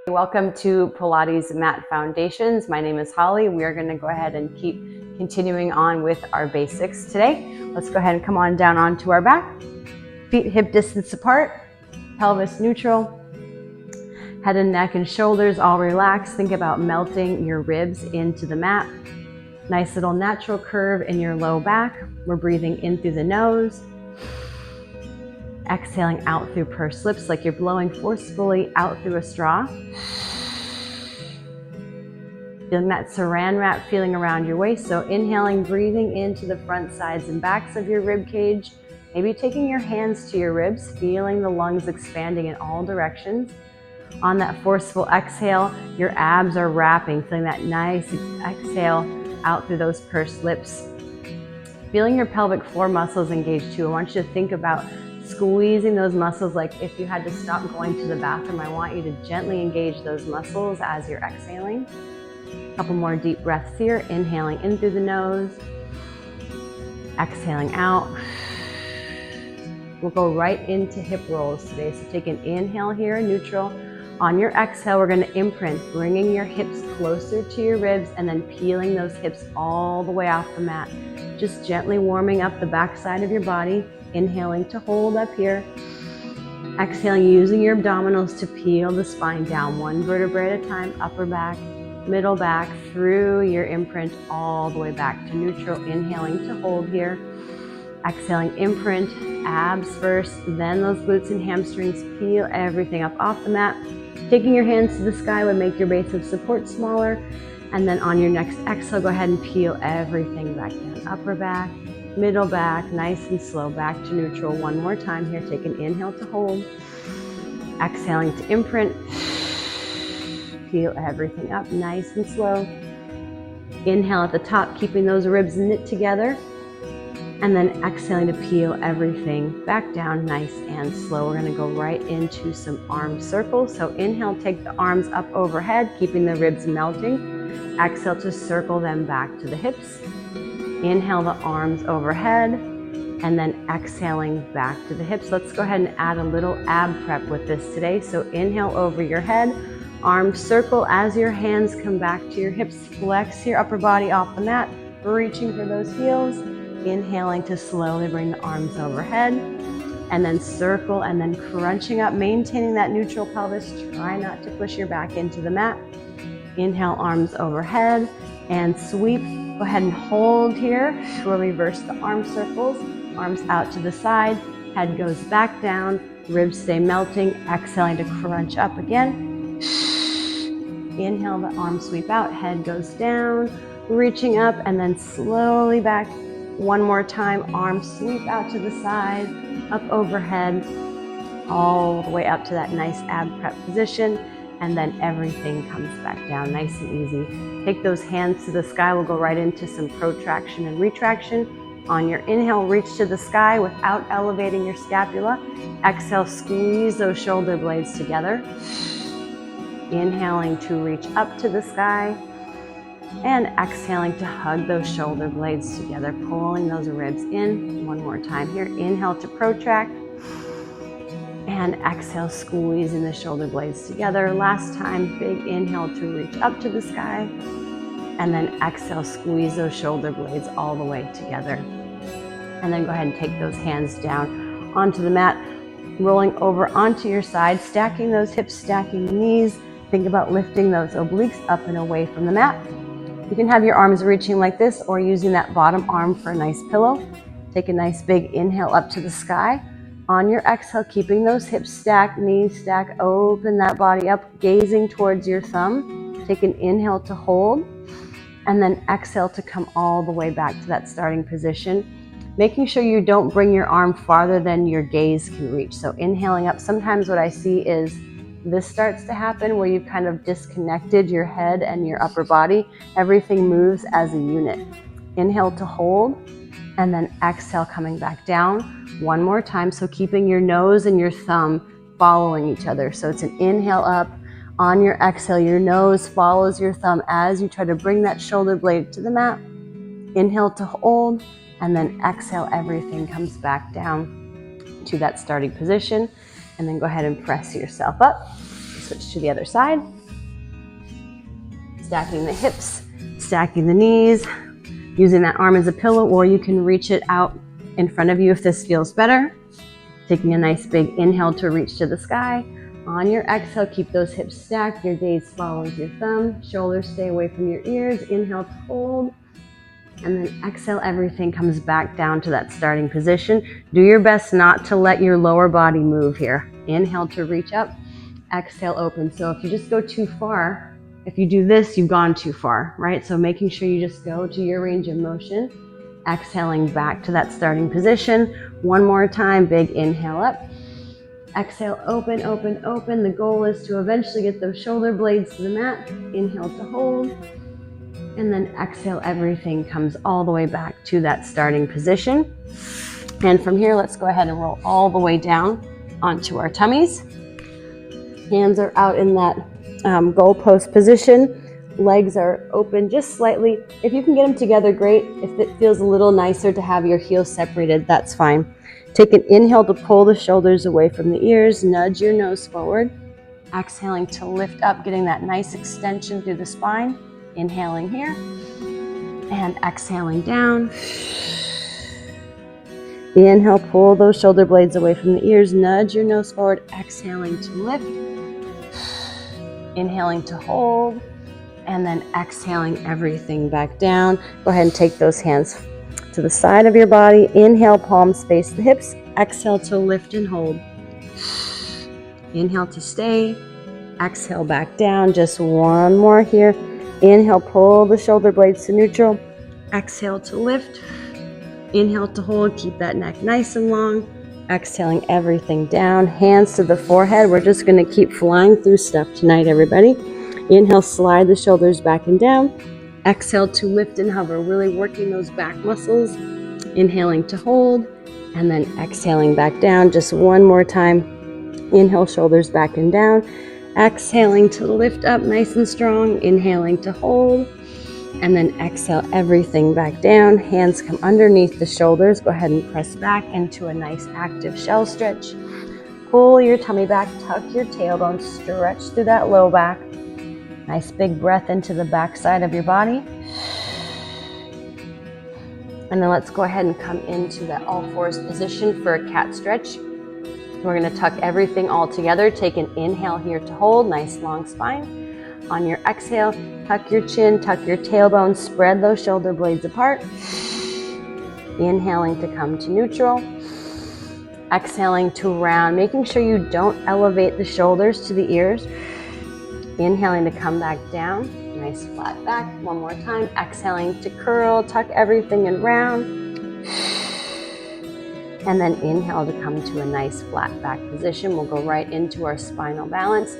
Welcome to Pilates Mat Foundations. My name is Holly. We are going to go ahead and keep continuing on with our basics today. Let's go ahead and come on down onto our back. Feet hip distance apart, pelvis neutral, head and neck and shoulders all relaxed. Think about melting your ribs into the mat. Nice little natural curve in your low back. We're breathing in through the nose. Exhaling out through pursed lips like you're blowing forcefully out through a straw. Feeling that saran wrap feeling around your waist. So inhaling, breathing into the front, sides, and backs of your rib cage. Maybe taking your hands to your ribs, feeling the lungs expanding in all directions. On that forceful exhale, your abs are wrapping, feeling that nice exhale out through those pursed lips. Feeling your pelvic floor muscles engaged too. I want you to think about squeezing those muscles like if you had to stop going to the bathroom. I want you to gently engage those muscles as you're exhaling. A couple more deep breaths here. Inhaling in through the nose. Exhaling out. We'll go right into hip rolls today. So take an inhale here, neutral. On your exhale, we're going to imprint, bringing your hips closer to your ribs and then peeling those hips all the way off the mat. Just gently warming up the back side of your body. Inhaling to hold up here. Exhaling, using your abdominals to peel the spine down one vertebrae at a time, upper back, middle back, through your imprint all the way back to neutral. Inhaling to hold here. Exhaling, imprint, abs first, then those glutes and hamstrings. Peel everything up off the mat. Taking your hands to the sky would make your base of support smaller. And then on your next exhale, go ahead and peel everything back down. Upper back, middle back, nice and slow, back to neutral. One more time here. Take an inhale to hold. Exhaling to imprint. Peel everything up, nice and slow. Inhale at the top, keeping those ribs knit together. And then exhaling to peel everything back down, nice and slow. We're going to go right into some arm circles. So inhale, take the arms up overhead, keeping the ribs melting. Exhale to circle them back to the hips. Inhale the arms overhead, and then exhaling back to the hips. Let's go ahead and add a little ab prep with this today. So inhale over your head, arms circle as your hands come back to your hips. Flex your upper body off the mat, reaching for those heels. Inhaling to slowly bring the arms overhead, and then circle, and then crunching up, maintaining that neutral pelvis. Try not to push your back into the mat. Inhale, arms overhead, and sweep. Go ahead and hold here. We'll reverse the arm circles. Arms out to the side. Head goes back down. Ribs stay melting. Exhaling to crunch up again. Inhale, the arm sweep out. Head goes down. Reaching up, and then slowly back. One more time. Arms sweep out to the side. Up overhead. All the way up to that nice ab prep position. And then everything comes back down, nice and easy. Take those hands to the sky. We'll go right into some protraction and retraction. On your inhale, reach to the sky without elevating your scapula. Exhale, squeeze those shoulder blades together. Inhaling to reach up to the sky. And exhaling to hug those shoulder blades together, pulling those ribs in. One more time here. Inhale to protract. And exhale, squeezing the shoulder blades together. Last time, big inhale to reach up to the sky. And then exhale, squeeze those shoulder blades all the way together. And then go ahead and take those hands down onto the mat, rolling over onto your side, stacking those hips, stacking the knees. Think about lifting those obliques up and away from the mat. You can have your arms reaching like this or using that bottom arm for a nice pillow. Take a nice big inhale up to the sky. On your exhale, keeping those hips stacked, knees stacked, open that body up, gazing towards your thumb. Take an inhale to hold, and then exhale to come all the way back to that starting position. Making sure you don't bring your arm farther than your gaze can reach. So inhaling up, sometimes what I see is this starts to happen where you've kind of disconnected your head and your upper body. Everything moves as a unit. Inhale to hold, and then exhale coming back down. One more time, so keeping your nose and your thumb following each other. So it's an inhale up. On your exhale, your nose follows your thumb as you try to bring that shoulder blade to the mat. Inhale to hold, and then exhale, everything comes back down to that starting position. And then go ahead and press yourself up. Switch to the other side. Stacking the hips, stacking the knees, using that arm as a pillow, or you can reach it out in front of you if this feels better. Taking a nice big inhale to reach to the sky. On your exhale, keep those hips stacked. Your gaze follows your thumb. Shoulders stay away from your ears. Inhale to hold. And then exhale, everything comes back down to that starting position. Do your best not to let your lower body move here. Inhale to reach up. Exhale, open. So if you just go too far, if you do this, you've gone too far, right? So making sure you just go to your range of motion. Exhaling back to that starting position. One more time, big inhale up. Exhale, open, open, open. The goal is to eventually get those shoulder blades to the mat. Inhale to hold. And then exhale, everything comes all the way back to that starting position. And from here, let's go ahead and roll all the way down onto our tummies. Hands are out in that goalpost position. Legs are open just slightly. If you can get them together, great. If it feels a little nicer to have your heels separated, that's fine. Take an inhale to pull the shoulders away from the ears. Nudge your nose forward. Exhaling to lift up, getting that nice extension through the spine. Inhaling here and exhaling down. Inhale, pull those shoulder blades away from the ears. Nudge your nose forward. Exhaling to lift. Inhaling to hold. And then exhaling everything back down. Go ahead and take those hands to the side of your body. Inhale, palms face the hips. Exhale to lift and hold. Inhale to stay. Exhale back down. Just one more here. Inhale, pull the shoulder blades to neutral. Exhale to lift. Inhale to hold. Keep that neck nice and long. Exhaling everything down. Hands to the forehead. We're just going to keep flying through stuff tonight, everybody. Inhale, slide the shoulders back and down. Exhale to lift and hover, really working those back muscles. Inhaling to hold, and then exhaling back down. Just one more time. Inhale, shoulders back and down. Exhaling to lift up nice and strong. Inhaling to hold, and then exhale everything back down. Hands come underneath the shoulders. Go ahead and press back into a nice active shell stretch. Pull your tummy back, tuck your tailbone, stretch through that low back. Nice big breath into the back side of your body. And then let's go ahead and come into that all fours position for a cat stretch. We're going to tuck everything all together. Take an inhale here to hold, nice long spine. On your exhale, tuck your chin, tuck your tailbone, spread those shoulder blades apart. Inhaling to come to neutral. Exhaling to round, making sure you don't elevate the shoulders to the ears. Inhaling to come back down, nice flat back. One more time, exhaling to curl, tuck everything and round. And then inhale to come to a nice flat back position. We'll go right into our spinal balance.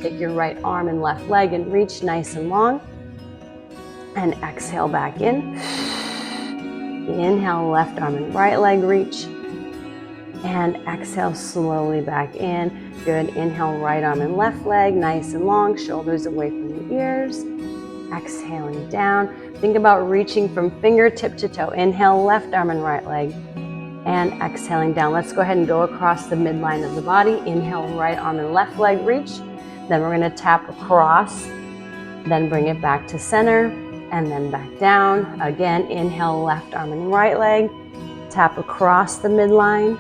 Take your right arm and left leg and reach nice and long. And exhale back in. Inhale, left arm and right leg reach. And exhale slowly back in. Good. Inhale, right arm and left leg, nice and long, shoulders away from the ears. Exhaling down. Think about reaching from fingertip to toe. Inhale, left arm and right leg. And exhaling down. Let's go ahead and go across the midline of the body. Inhale, right arm and left leg reach. Then we're going to tap across. Then bring it back to center. And then back down. Again, inhale, left arm and right leg. Tap across the midline.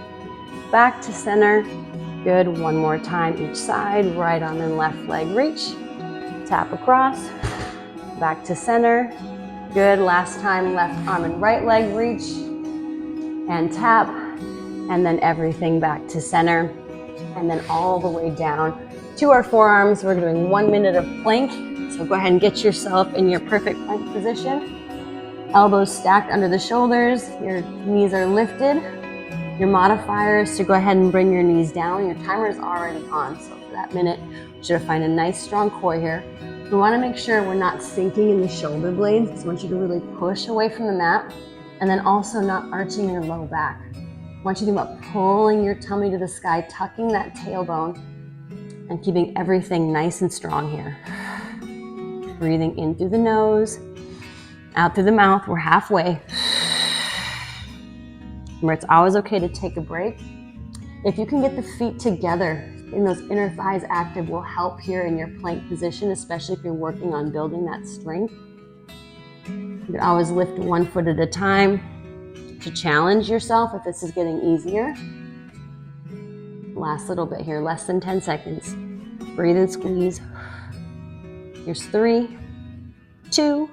Back to center. Good. One more time each side. Right arm and left leg reach. Tap across. Back to center. Good. Last time, left arm and right leg reach. And tap. And then everything back to center. And then all the way down to our forearms. We're doing 1 minute of plank. So go ahead and get yourself in your perfect plank position. Elbows stacked under the shoulders. Your knees are lifted. Your modifier is to go ahead and bring your knees down. Your timer is already on, so for that minute, you should find a nice strong core here. We want to make sure we're not sinking in the shoulder blades. I want you to really push away from the mat, and then also not arching your low back. I want you to think about pulling your tummy to the sky, tucking that tailbone, and keeping everything nice and strong here. Breathing in through the nose, out through the mouth. We're halfway. Remember, it's always okay to take a break. If you can get the feet together, Getting those inner thighs active will help here in your plank position, especially if you're working on building that strength. You can always lift one foot at a time to challenge yourself if this is getting easier. Last little bit here, less than 10 seconds. Breathe and squeeze. Here's 3, 2,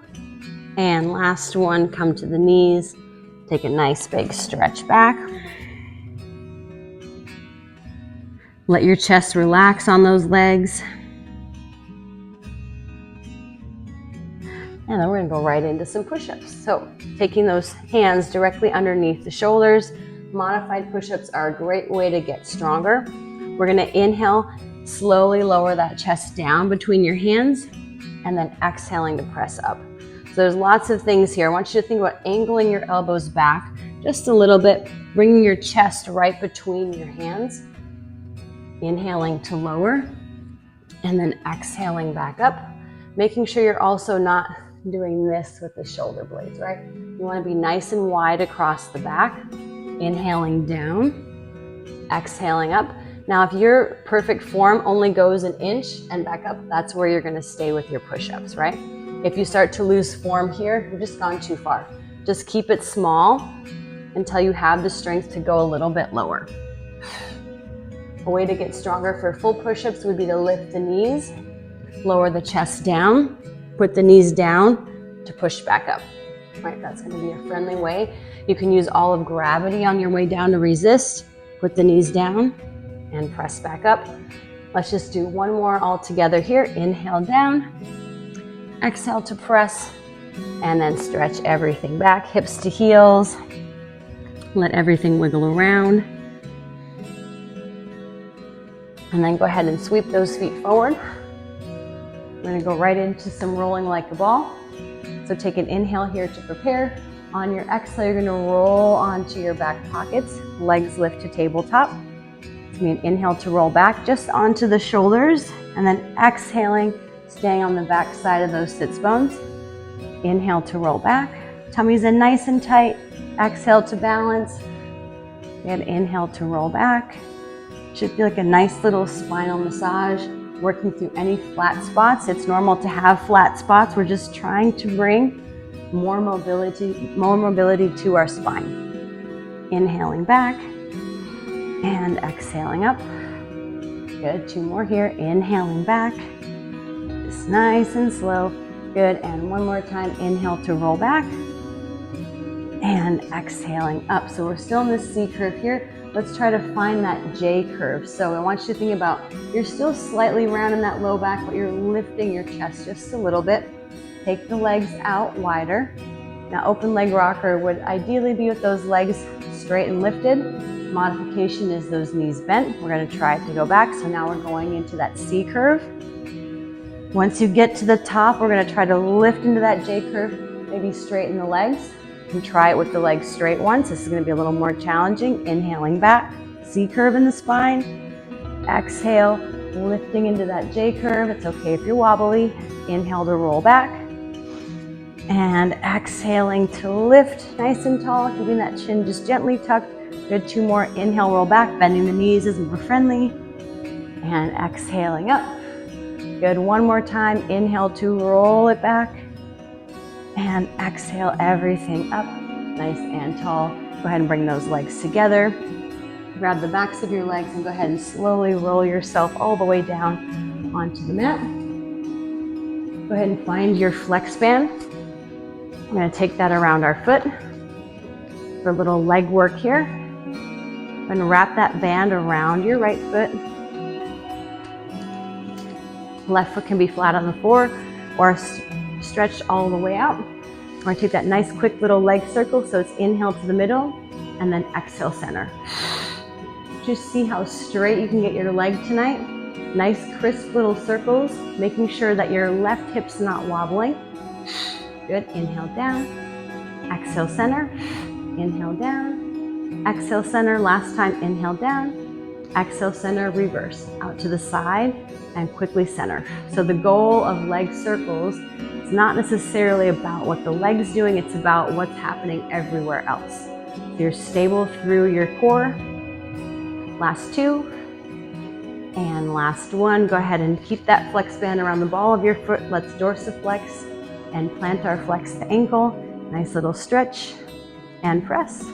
and last one, come to the knees. Take a nice big stretch back. Let your chest relax on those legs. And then we're gonna go right into some push-ups. So taking those hands directly underneath the shoulders. Modified push-ups are a great way to get stronger. We're gonna inhale, slowly lower that chest down between your hands, and then exhaling to press up. So there's lots of things here. I want you to think about angling your elbows back just a little bit, bringing your chest right between your hands, inhaling to lower, and then exhaling back up, making sure you're also not doing this with the shoulder blades, right? You want to be nice and wide across the back, inhaling down, exhaling up. Now, if your perfect form only goes an inch and back up, that's where you're going to stay with your push-ups, right? If you start to lose form here, you've just gone too far. Just keep it small until you have the strength to go a little bit lower. A way to get stronger for full push-ups would be to lift the knees, lower the chest down, put the knees down to push back up. Right, that's going to be a friendly way. You can use all of gravity on your way down to resist. Put the knees down and press back up. Let's just do one more all together here. Inhale down, exhale to press, and then stretch everything back, hips to heels. Let everything wiggle around. And then go ahead and sweep those feet forward. We're gonna go right into some rolling like a ball. So take an inhale here to prepare. On your exhale, you're gonna roll onto your back pockets, legs lift to tabletop. It's gonna be an inhale to roll back just onto the shoulders, and then exhaling, staying on the back side of those sits bones. Inhale to roll back. Tummy's in nice and tight. Exhale to balance. And inhale to roll back. Should feel like a nice little spinal massage, working through any flat spots. It's normal to have flat spots. We're just trying to bring more mobility to our spine. Inhaling back and exhaling up. Good, 2 more here. Inhaling back. Just nice and slow. Good, and one more time. Inhale to roll back and exhaling up. So we're still in this C curve here. Let's try to find that J curve. So I want you to think about, you're still slightly round in that low back, but you're lifting your chest just a little bit. Take the legs out wider. Now open leg rocker would ideally be with those legs straight and lifted. Modification is those knees bent. We're gonna try it to go back. So now we're going into that C curve. Once you get to the top, we're gonna try to lift into that J curve, maybe straighten the legs. You can try it with the legs straight once. This is gonna be a little more challenging. Inhaling back, C curve in the spine. Exhale, lifting into that J curve. It's okay if you're wobbly. Inhale to roll back. And exhaling to lift nice and tall, keeping that chin just gently tucked. Good, 2 more. Inhale, roll back, bending the knees is more friendly. And exhaling up. Good, 1 more time. Inhale to roll it back. And exhale everything up, nice and tall. Go ahead and bring those legs together. Grab the backs of your legs and go ahead and slowly roll yourself all the way down onto the mat. Go ahead and find your flex band. I'm gonna take that around our foot for a little leg work here. And wrap that band around your right foot. Left foot can be flat on the floor or stretched all the way out. We're gonna take that nice quick little leg circle, so it's inhale to the middle and then exhale center. Just see how straight you can get your leg tonight. Nice crisp little circles, making sure that your left hip's not wobbling. Good, inhale down, exhale center, inhale down, exhale center, last time inhale down, exhale center, reverse, out to the side and quickly center. So the goal of leg circles is not necessarily about what the leg's doing, it's about what's happening everywhere else. So you're stable through your core. Last 2, And last one, go ahead and keep that flex band around the ball of your foot. Let's dorsiflex and plantar flex the ankle. Nice little stretch and press.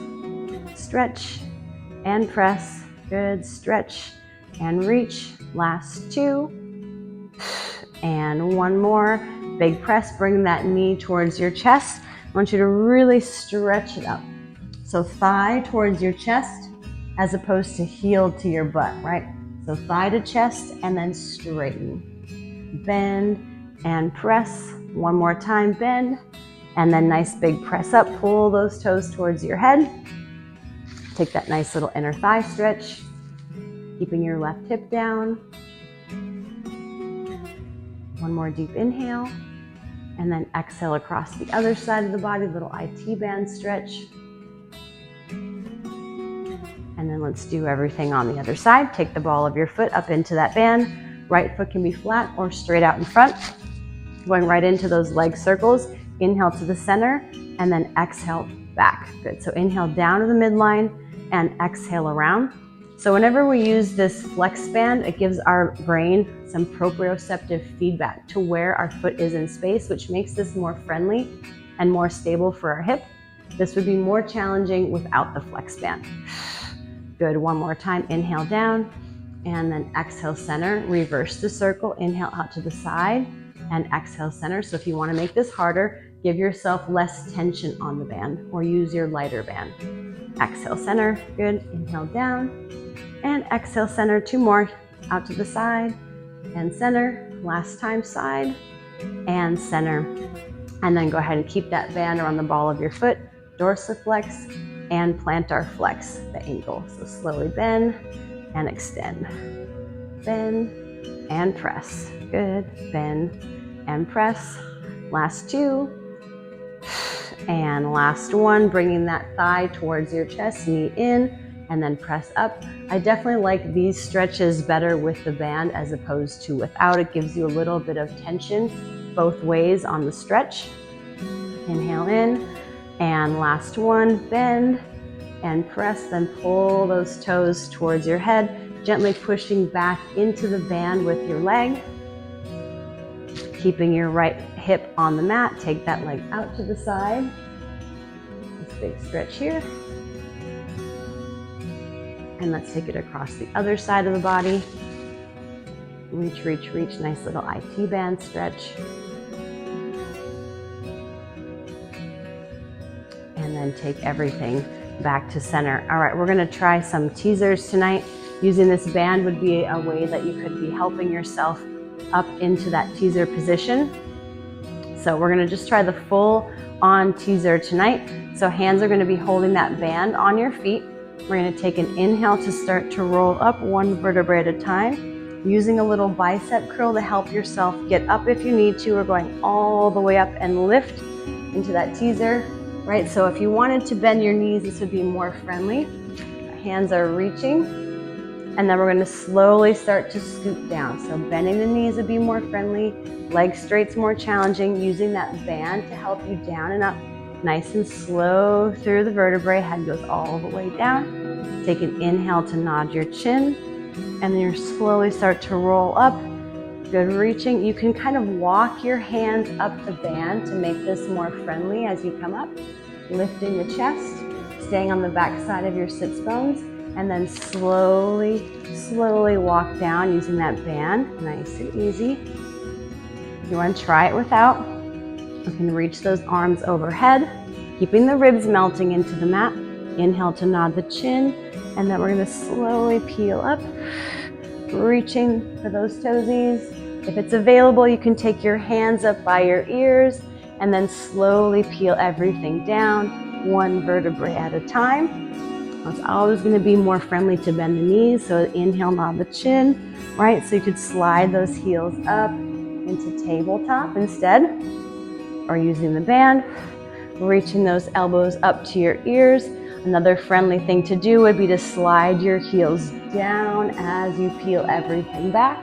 Stretch and press. Good. Stretch and reach. Last two. And one more. Big press. Bring that knee towards your chest. I want you to really stretch it up. So thigh towards your chest as opposed to heel to your butt, right? So thigh to chest and then straighten. Bend and press. One more time, bend. And then nice big press up. Pull those toes towards your head. Take that nice little inner thigh stretch. Keeping your left hip down. One more deep inhale. And then exhale across the other side of the body, little IT band stretch. And then let's do everything on the other side. Take the ball of your foot up into that band. Right foot can be flat or straight out in front. Going right into those leg circles. Inhale to the center and then exhale back. Good. So inhale down to the midline and exhale around. So whenever we use this flex band, it gives our brain some proprioceptive feedback to where our foot is in space, which makes this more friendly and more stable for our hip. This would be more challenging without the flex band. Good. One more time. Inhale down and then exhale center. Reverse the circle. Inhale out to the side and exhale center. So if you want to make this harder, give yourself less tension on the band or use your lighter band. Exhale center. Good. Inhale down and exhale center. Two more. Out to the side and center. Last time side and center. And then go ahead and keep that band around the ball of your foot. Dorsiflex and plantar flex the ankle. So slowly bend and extend. Bend and press. Good. Bend and press. Last two. And last one, bringing that thigh towards your chest, knee in, and then press up. I definitely like these stretches better with the band as opposed to without. It gives you a little bit of tension both ways on the stretch. Inhale in. And last one, bend and press, then pull those toes towards your head, gently pushing back into the band with your leg. Keeping your right hip on the mat, take that leg out to the side. This big stretch here. And let's take it across the other side of the body. Reach, reach, reach, nice little IT band stretch. And then take everything back to center. All right, we're gonna try some teasers tonight. Using this band would be a way that you could be helping yourself up into that teaser position. So we're gonna just try the full on teaser tonight. So hands are gonna be holding that band on your feet. We're gonna take an inhale to start to roll up one vertebrae at a time, using a little bicep curl to help yourself get up if you need to. We're going all the way up and lift into that teaser. Right, so if you wanted to bend your knees, this would be more friendly. Hands are reaching, and then we're going to slowly start to scoop down. So bending the knees would be more friendly, leg straight's more challenging, using that band to help you down and up. Nice and slow through the vertebrae, head goes all the way down. Take an inhale to nod your chin, and then you slowly start to roll up. Good reaching. You can kind of walk your hands up the band to make this more friendly as you come up. Lifting the chest, staying on the back side of your sits bones, and then slowly, slowly walk down using that band. Nice and easy. If you want to try it without, you can reach those arms overhead, keeping the ribs melting into the mat. Inhale to nod the chin, and then we're going to slowly peel up, reaching for those toesies. If it's available, you can take your hands up by your ears and then slowly peel everything down, one vertebrae at a time. It's always going to be more friendly to bend the knees, so inhale, nod the chin, right? So you could slide those heels up into tabletop instead, or using the band, reaching those elbows up to your ears. Another friendly thing to do would be to slide your heels down as you peel everything back.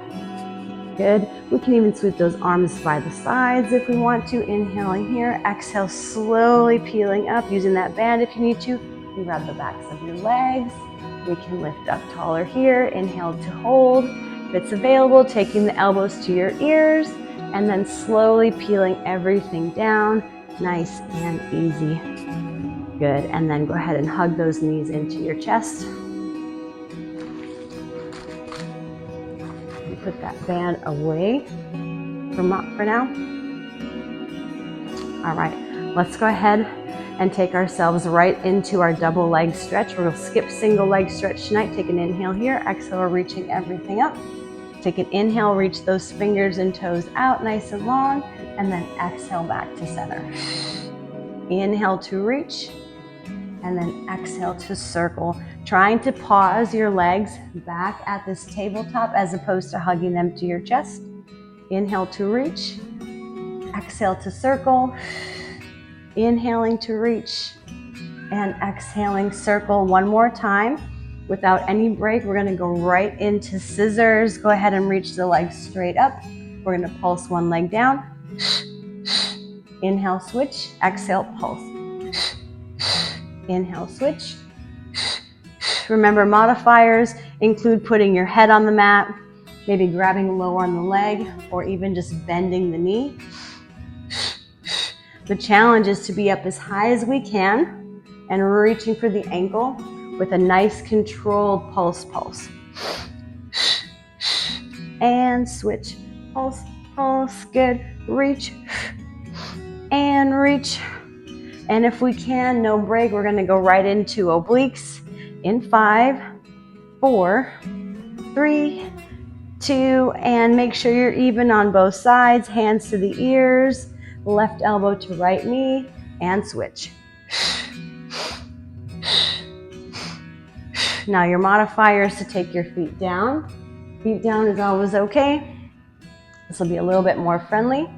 Good. We can even sweep those arms by the sides if we want to. Inhaling here, exhale, slowly peeling up, using that band if you need to. You grab the backs of your legs. We can lift up taller here. Inhale to hold. If it's available, taking the elbows to your ears and then slowly peeling everything down, nice and easy. Good, and then go ahead and hug those knees into your chest. And put that band away for now. All right, let's go ahead and take ourselves right into our double leg stretch. We're gonna skip single leg stretch tonight. Take an inhale here, exhale, reaching everything up. Take an inhale, reach those fingers and toes out nice and long, and then exhale back to center. Inhale to reach, and then exhale to circle. Trying to pause your legs back at this tabletop as opposed to hugging them to your chest. Inhale to reach, exhale to circle, inhaling to reach, and exhaling circle. One more time. Without any break, we're gonna go right into scissors. Go ahead and reach the legs straight up. We're gonna pulse one leg down. Inhale, switch, exhale, pulse. Inhale, switch. Remember, modifiers include putting your head on the mat, maybe grabbing low on the leg, or even just bending the knee. The challenge is to be up as high as we can and reaching for the ankle with a nice controlled pulse. And switch, pulse, good, reach, and reach. And if we can, no break, we're gonna go right into obliques in 5, 4, 3, 2, and make sure you're even on both sides, hands to the ears, left elbow to right knee, and switch. Now your modifier is to take your feet down. Feet down is always okay. This will be a little bit more friendly.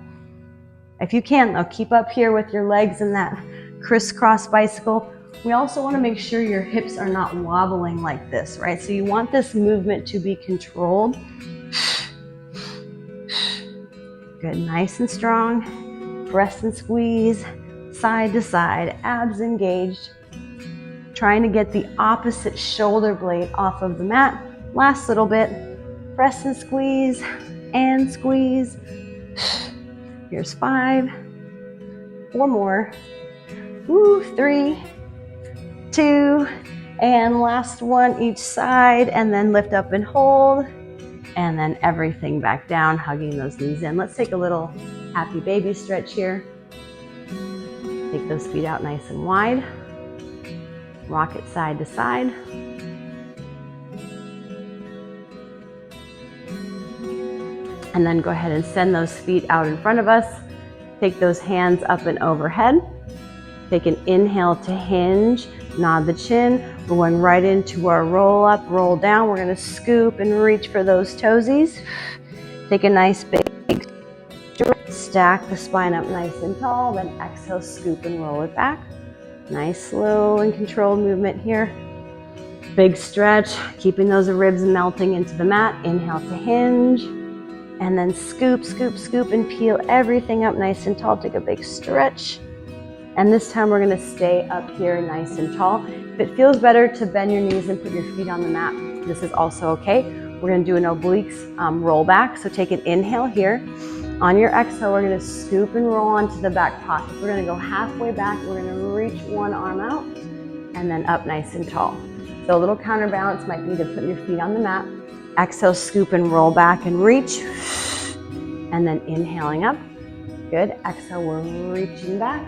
If you can though, keep up here with your legs in that crisscross bicycle. We also want to make sure your hips are not wobbling like this, right? So you want this movement to be controlled. Good, nice and strong. Press and squeeze, side to side, abs engaged. Trying to get the opposite shoulder blade off of the mat. Last little bit. Press and squeeze, and squeeze. Here's 5. 4 more. 3, 2, and last one each side, and then lift up and hold, and then everything back down, hugging those knees in. Let's take a little happy baby stretch here. Take those feet out nice and wide. Rock it side to side. And then go ahead and send those feet out in front of us. Take those hands up and overhead. Take an inhale to hinge, nod the chin. We're going right into our roll up, roll down. We're gonna scoop and reach for those toesies. Take a nice big stretch, stack the spine up nice and tall, then exhale, scoop and roll it back. Nice, slow and controlled movement here. Big stretch, keeping those ribs melting into the mat. Inhale to hinge, and then scoop, scoop, scoop, and peel everything up nice and tall. Take a big stretch. And this time we're gonna stay up here nice and tall. If it feels better to bend your knees and put your feet on the mat, this is also okay. We're gonna do an obliques roll back. So take an inhale here. On your exhale, we're gonna scoop and roll onto the back pocket. We're gonna go halfway back. We're gonna reach one arm out and then up nice and tall. So a little counterbalance might be to put your feet on the mat. Exhale, scoop and roll back and reach. And then inhaling up. Good. Exhale, we're reaching back.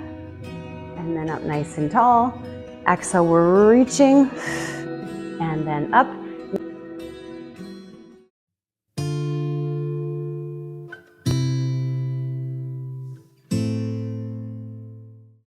And then up nice and tall. Exhale, we're reaching. And then up.